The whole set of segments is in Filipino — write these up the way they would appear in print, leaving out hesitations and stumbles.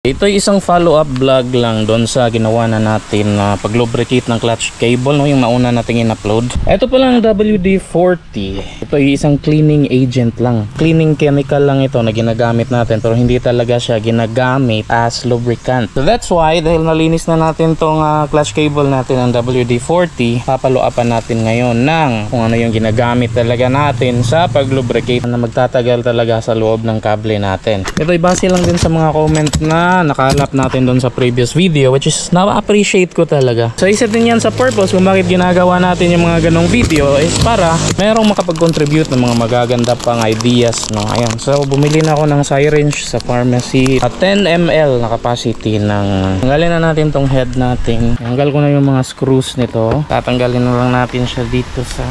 Ito ay isang follow-up vlog lang doon sa ginawa na natin na pag-lubricate ng clutch cable, no, yung nauna nating in-upload. Ito pala ang WD-40. Ito ay isang cleaning agent lang. Cleaning chemical lang ito na ginagamit natin, pero hindi talaga siya ginagamit as lubricant. So that's why, dahil nalinis na natin tong clutch cable natin ang WD-40, papalo-upan natin ngayon ng kung ano yung ginagamit talaga natin sa pag-lubricate na magtatagal talaga sa loob ng kable natin. Ito ay base lang din sa mga comment na nakalap natin doon sa previous video, which is na-appreciate ko talaga. So isa din yan sa purpose kung bakit ginagawa natin yung mga ganong video is para merong makapag-contribute ng mga magaganda pang ideas, no? Ayan, so bumili na ako ng syringe sa pharmacy at 10 ml na capacity ng tanggalin na natin tong head natin. Tanggal ko na yung mga screws nito, tatanggalin na lang natin siya dito sa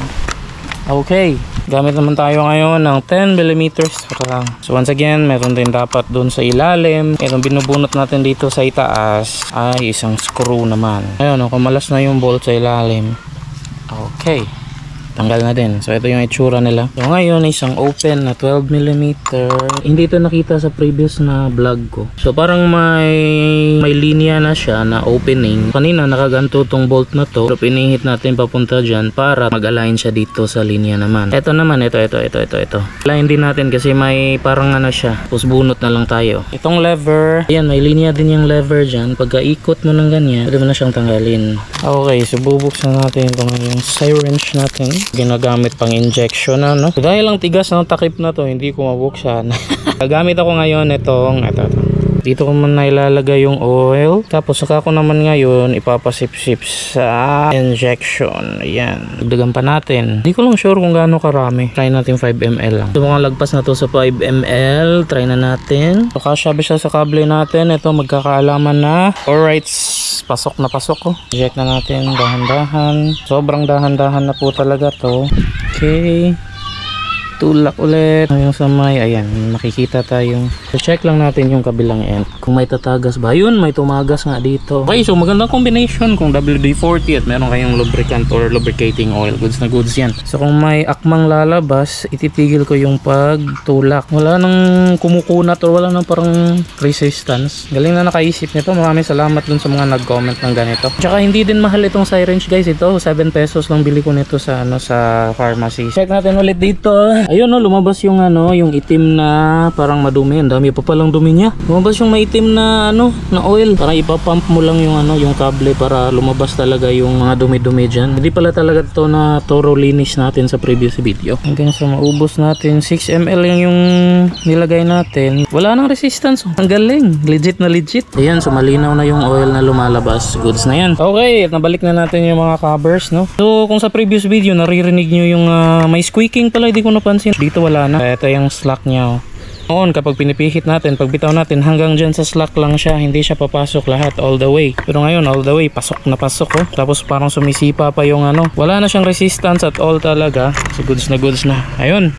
okay. Gamit naman tayo ngayon ng 10mm lang. So once again, meron din dapat dun sa ilalim. Itong binubunot natin dito sa itaas ay isang screw naman. Ayun, kumalas na yung bolt sa ilalim. Okay. Tanggal na din. So ito yung itsura nila. So ngayon isang open na 12mm. Hindi ito nakita sa previous na vlog ko. So parang may linya na siya na opening. Kanina nakaganto tong bolt na to. So pinihit natin papunta dyan para mag-align siya dito sa linya naman. Ito naman, ito. Align din natin kasi may parang ano siya. Tapos bunot na lang tayo. Itong lever, ayan, may linya din yung lever dyan. Pagka ikot mo ng ganyan, pwede mo na siyang tanggalin. Okay, so bubuksan natin itong yung syringe natin. Ginagamit pang injection, ano? So, dahil lang tigas ng takip na to, hindi ko mabuksan. Gagamit ako ngayon itong ito. Dito ko man ilalagay yung oil. Tapos saka ko naman ngayon ipapasip-sip sa injection. Ayan. Dagdagan pa natin. Hindi ko lang sure kung gaano karami. Try natin 5ml lang. So mukhang lagpas na to sa 5ml. Try na natin. So kasyabi siya sa kable natin. Ito magkakaalaman na. Alright. Pasok na pasok ko. Check na natin dahan-dahan. Sobrang dahan-dahan na po talaga to. Okay. Tulak ulit yung sa may, ayan, makikita tayong check lang natin yung kabilang end kung may tatagas ba. Yun, may tumagas nga dito. Okay, so magandang combination kung WD-40 at meron kayong lubricant or lubricating oil. Goods na goods yan. So kung may akmang lalabas, ititigil ko yung pagtulak. Wala nang kumukunat or wala nang parang resistance. Galing na nakaisip nito. Maraming salamat dun sa mga nag-comment ng ganito. Tsaka hindi din mahal itong syringe, guys. Ito 7 pesos lang bili ko nito sa sa pharmacy. Check natin ulit dito. Ayun, no, lumabas yung yung itim na parang madumi. Ang dami pa palang dumi niya. Lumabas yung maitim na na oil. Parang ipapump mo lang yung yung kable para lumabas talaga yung mga dumi-dumi diyan. Hindi pala talaga to na thorough linis natin sa previous video. Hanggang sa maubos natin 6ml yung nilagay natin. Wala nang resistance. Ang galing. Legit na legit. Ayan, so malinaw na yung oil na lumalabas. Goods na yan. Okay, at nabalik na natin yung mga covers, no? So kung sa previous video naririnig nyo yung may squeaking pala, hindi ko napansin. Dito wala na. Ito yung slack niya. Noon kapag pinipihit natin, pag bitaw natin hanggang dyan sa slack lang siya, hindi siya papasok lahat all the way. Pero ngayon all the way pasok na pasok, oh. Tapos parang sumisipa pa yung wala na siyang resistance at all talaga. So goods na ayun.